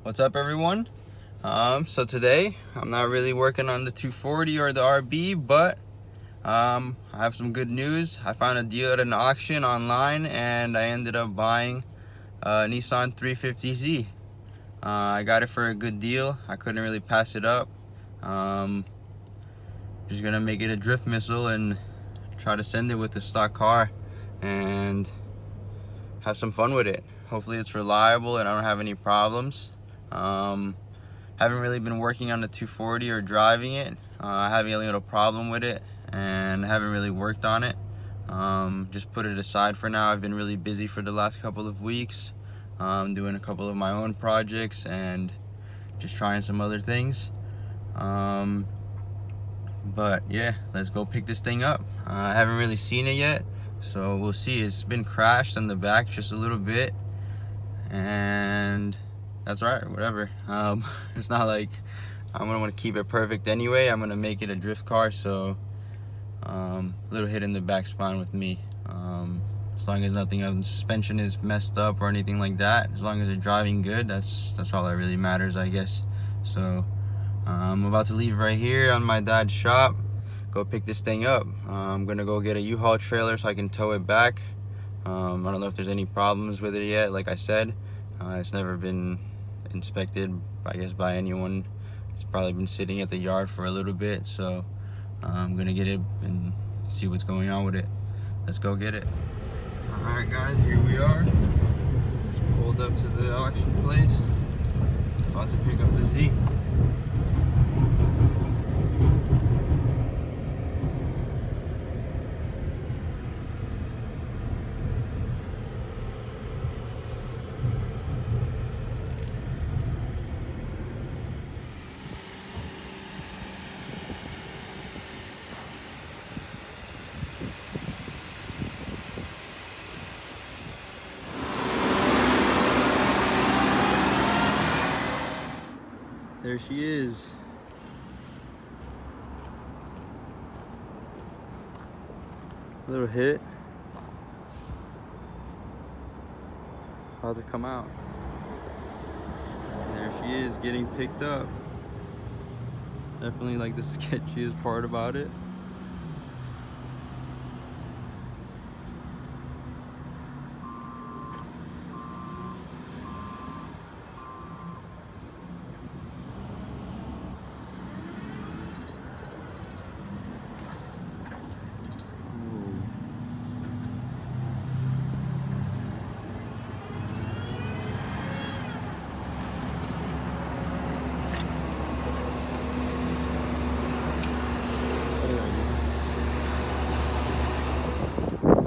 What's up, everyone? So today I'm not really working on the 240 or the RB, but I have some good news. I found a deal at an auction online and I ended up buying a Nissan 350Z. I got it for a good deal. I couldn't really pass it up. Just gonna make it a drift missile and try to send it with the stock car and have some fun with it. Hopefully it's reliable and I don't have any problems. Haven't really been working on the 240 or driving it. I have a little problem with it and haven't really worked on it. Just put it aside for now. I've been really busy for the last couple of weeks, doing a couple of my own projects and just trying some other things. But yeah, let's go pick this thing up. I haven't really seen it yet, so we'll see. It's been crashed on the back just a little bit, and that's right, whatever. It's not like I'm gonna want to keep it perfect anyway. I'm gonna make it a drift car, so a little hit in the back's fine with me. As long as nothing on the suspension is messed up or anything like that, as long as it's driving good, that's all that really matters, I guess. So I'm about to leave right here on my dad's shop, go pick this thing up. I'm gonna go get a U-Haul trailer so I can tow it back. I don't know if there's any problems with it yet. Like I said, it's never been inspected, I guess, by anyone. It's probably been sitting at the yard for a little bit, so I'm gonna get it and see what's going on with it. Let's go get it. Alright guys, here we are. Just pulled up to the auction place. About to pick up the Z. There she is. A little hit. About to come out. And there she is, getting picked up. Definitely like the sketchiest part about it.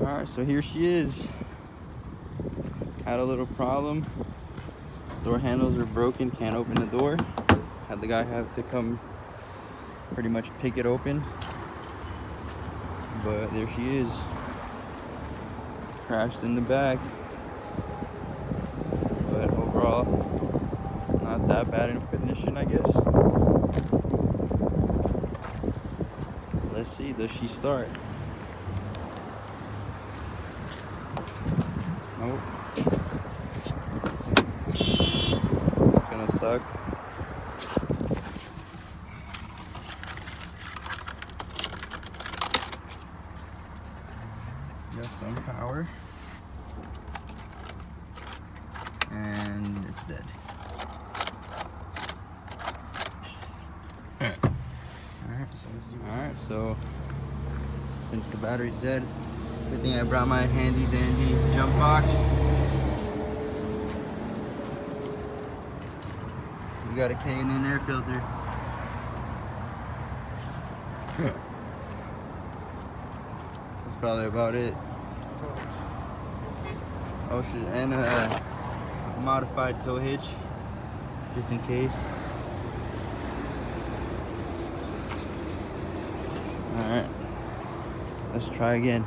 Alright, so here she is. Had a little problem. Door handles are broken, can't open the door. Had the guy have to come pretty much pick it open. But there she is. Crashed in the back. But overall, not that bad of condition, I guess. Let's see, does she start? Nope. That's gonna suck. Got some power. And it's dead. Alright, so since the battery's dead, good thing I brought my handy dandy jump box. We got a K&N air filter. That's probably about it. Oh shit, and a modified tow hitch, just in case. Alright, let's try again.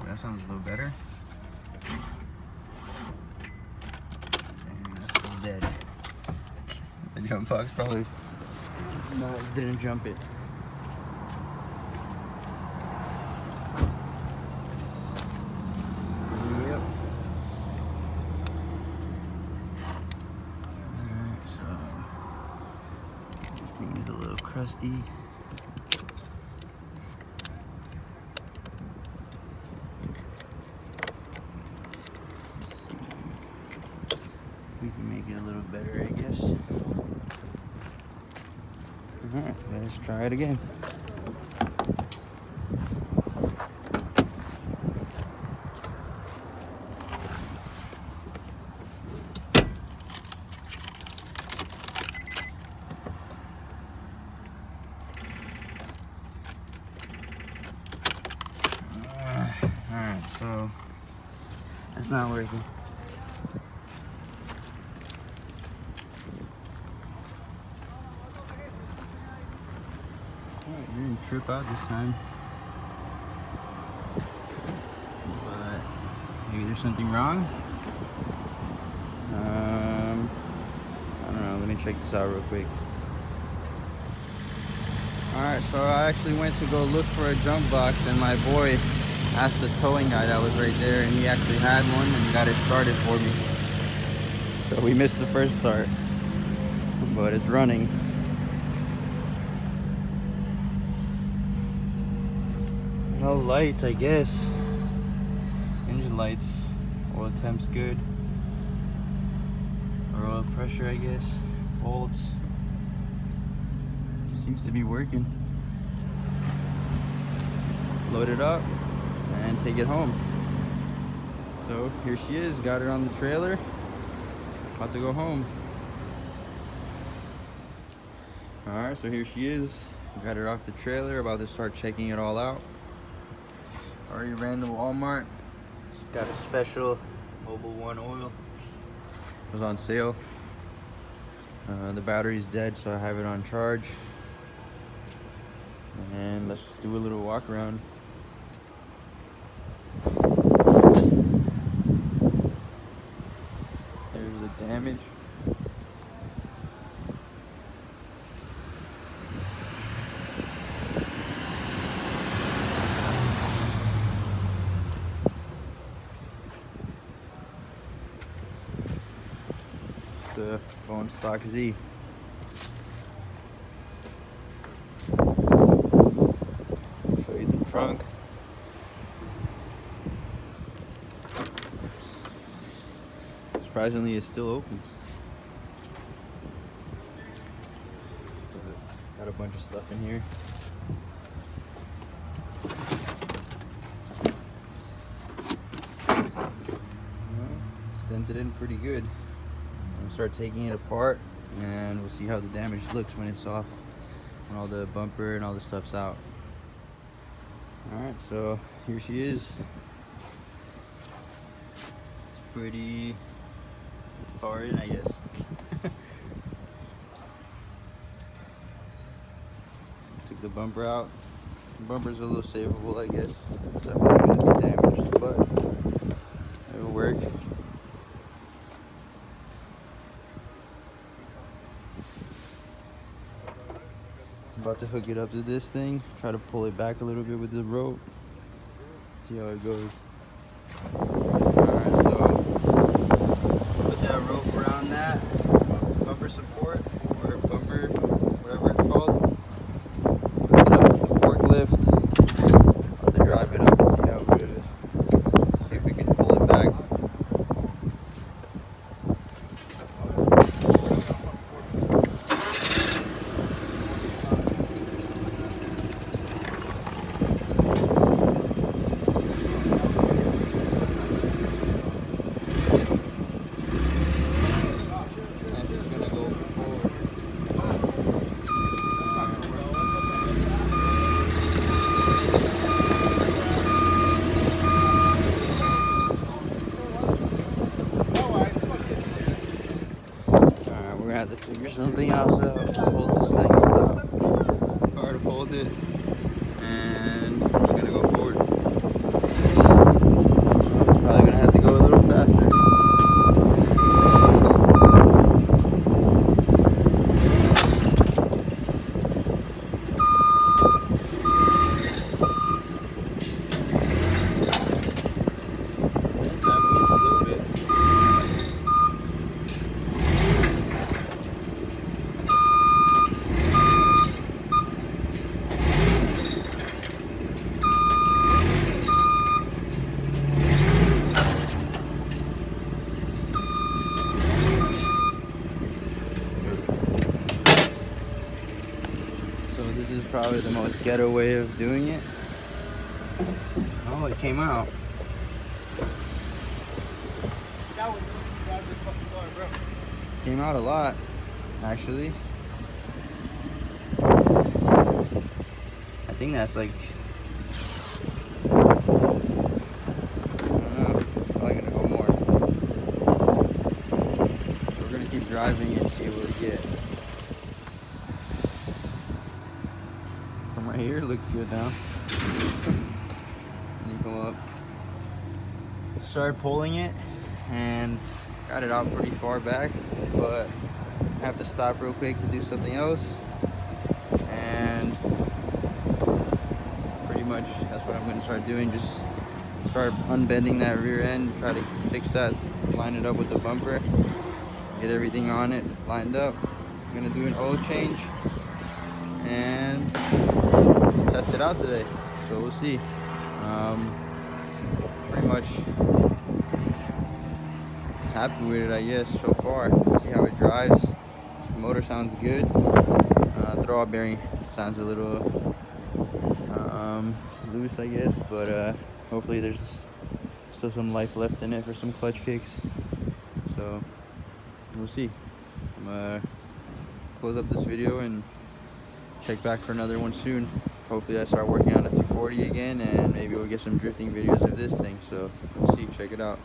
That sounds a little better. Dang, that's still dead. The jump box probably didn't jump it. a little crusty. We can make it a little better, I guess. Alright, let's try it again. Alright, so that's not working. Alright, didn't trip out this time. But maybe there's something wrong. I don't know, let me check this out real quick. Alright, so I actually went to go look for a jump box, and my boy asked the towing guy that was right there, and he actually had one and got it started for me. So we missed the first start, but it's running. No lights, I guess. Engine lights. Oil temp's good. Or oil pressure, I guess. Volts. Seems to be working. Load it up and take it home. So here she is, got her on the trailer. About to go home. Alright, so here she is. Got her off the trailer, about to start checking it all out. Already ran to Walmart. Got a special Mobile 1 oil. It was on sale. The battery's dead, so I have it on charge. And let's do a little walk around. There's the damage. It's the Bone Stock Z. Trunk. Surprisingly, it still opens. Got a bunch of stuff in here. It's dented in pretty good. I'm gonna start taking it apart, and we'll see how the damage looks when it's off, when all the bumper and all the stuff's out. Alright, so here she is. It's pretty far in, I guess. Took the bumper out. The bumper's a little savable, I guess. It's definitely gonna be damaged, but it'll work. About to hook it up to this thing, try to pull it back a little bit with the rope, see how it goes. Alright, so put that rope around that bumper support, or bumper, whatever it's called. Put it up with the forklift. About to drive it up and see how good it is. See if we can pull it back. Have to figure something else out. Hold this thing still. Hard to hold it, and I'm just gonna go forward. Probably gonna have to go a little faster. That moves a little bit. probably the most ghetto way of doing it. Oh, it came out. Came out a lot, actually. I think that's like, I don't know, probably gonna go more. So we're gonna keep driving and see what we get. From right here, it looks good now. And you come up. Started pulling it and got it out pretty far back, but I have to stop real quick to do something else. And pretty much that's what I'm going to start doing. Just start unbending that rear end, try to fix that, line it up with the bumper, get everything on it lined up. I'm going to do an oil change and test it out today, so we'll see. Pretty much happy with it, I guess, so far. See how it drives. The motor sounds good. Throwout bearing sounds a little loose, I guess, but hopefully there's still some life left in it for some clutch kicks. So we'll see. I'm gonna close up this video and check back for another one soon. Hopefully I start working on a 240 again, and maybe we'll get some drifting videos of this thing. So we'll see. Check it out.